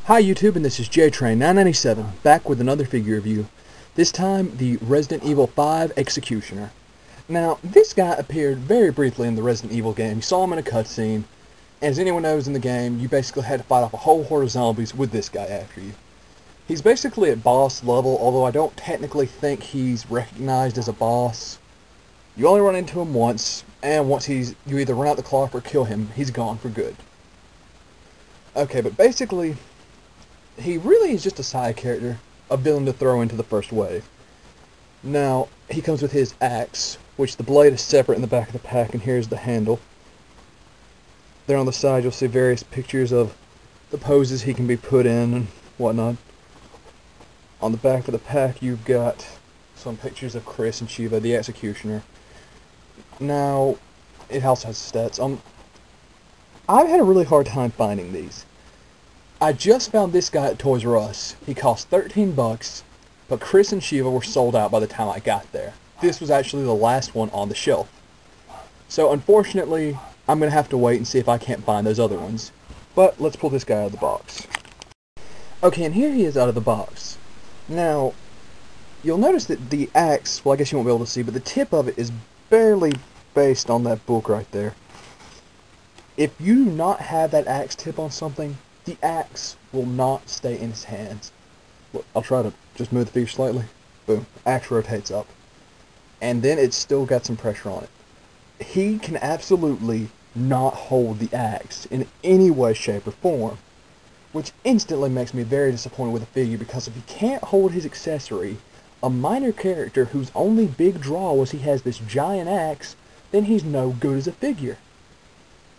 Hi YouTube, and this is JTrain997, back with another figure review. This time, the Resident Evil 5 Executioner. Now, this guy appeared very briefly in the Resident Evil game. You saw him in a cutscene, and as anyone knows in the game, you basically had to fight off a whole horde of zombies with this guy after you. He's basically at boss level, although I don't technically think he's recognized as a boss. You only run into him once, and once you either run out the clock or kill him, he's gone for good. Okay, but basically, he really is just a side character, a villain to throw into the first wave. Now, he comes with his axe, which the blade is separate in the back of the pack, and here's the handle. There on the side you'll see various pictures of the poses he can be put in and whatnot. On the back of the pack you've got some pictures of Chris and Shiva, the Executioner. Now, it also has stats. I've had a really hard time finding these. I just found this guy at Toys R Us. He cost 13 bucks, but Chris and Shiva were sold out by the time I got there. This was actually the last one on the shelf. So unfortunately, I'm going to have to wait and see if I can't find those other ones. But let's pull this guy out of the box. Okay, and here he is out of the box. Now, you'll notice that the axe, well I guess you won't be able to see, but the tip of it is barely based on that book right there. If you do not have that axe tip on something, the axe will not stay in his hands. Look, I'll try to just move the figure slightly. Boom. Axe rotates up. And then it's still got some pressure on it. He can absolutely not hold the axe in any way, shape, or form. Which instantly makes me very disappointed with the figure, because if he can't hold his accessory, a minor character whose only big draw was he has this giant axe, then he's no good as a figure.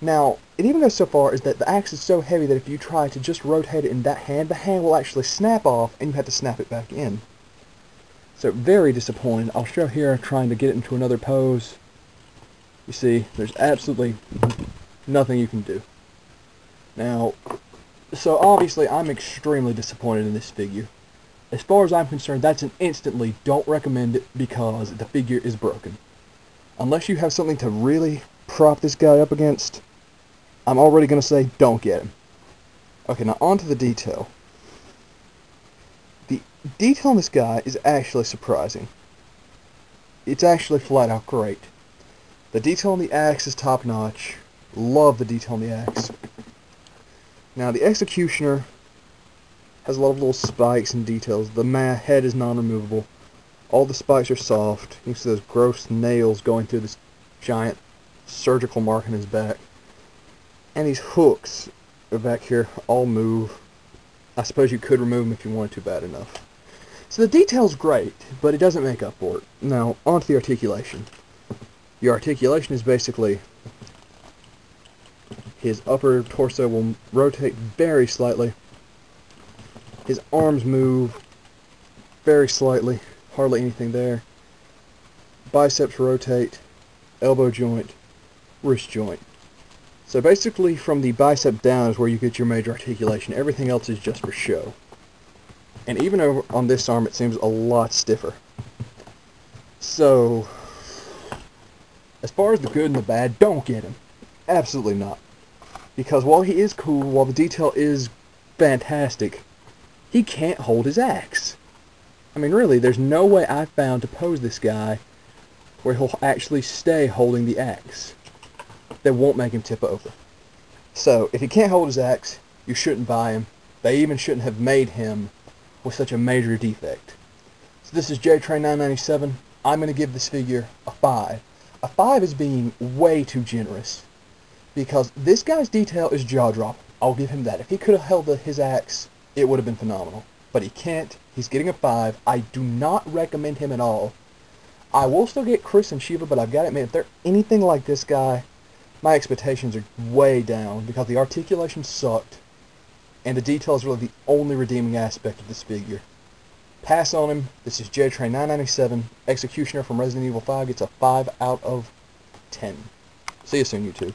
Now, it even goes so far as that the axe is so heavy that if you try to just rotate it in that hand, the hand will actually snap off and you have to snap it back in. So, very disappointing. I'll show here trying to get it into another pose. You see, there's absolutely nothing you can do. Now, so obviously I'm extremely disappointed in this figure. As far as I'm concerned, that's an instantly don't recommend it because the figure is broken. Unless you have something to really prop this guy up against, I'm already going to say don't get him. Okay, now on to the detail. The detail on this guy is actually surprising. It's actually flat out great. The detail on the axe is top notch. Love the detail on the axe. Now the Executioner has a lot of little spikes and details. The head is non-removable. All the spikes are soft. You can see those gross nails going through this giant surgical mark in his back. And these hooks are back here all move. I suppose you could remove them if you wanted to bad enough. So the detail's great, but it doesn't make up for it. Now, on to the articulation. The articulation is basically his upper torso will rotate very slightly. His arms move very slightly, hardly anything there. Biceps rotate, elbow joint, wrist joint. So basically from the bicep down is where you get your major articulation. Everything else is just for show. And even over on this arm it seems a lot stiffer. So, as far as the good and the bad, don't get him. Absolutely not. Because while he is cool, while the detail is fantastic, he can't hold his axe. I mean really, there's no way I've found to pose this guy where he'll actually stay holding the axe. That won't make him tip over. So, if he can't hold his axe, you shouldn't buy him. They even shouldn't have made him with such a major defect. So this is JTrain997. I'm going to give this figure a 5. A 5 is being way too generous. Because this guy's detail is jaw-dropping. I'll give him that. If he could have held his axe, it would have been phenomenal. But he can't. He's getting a 5. I do not recommend him at all. I will still get Chris and Shiva, but I've got to admit, if they're anything like this guy, my expectations are way down because the articulation sucked, and the detail is really the only redeeming aspect of this figure. Pass on him. This is JTrain997. Executioner from Resident Evil 5 gets a 5 out of 10. See you soon, YouTube.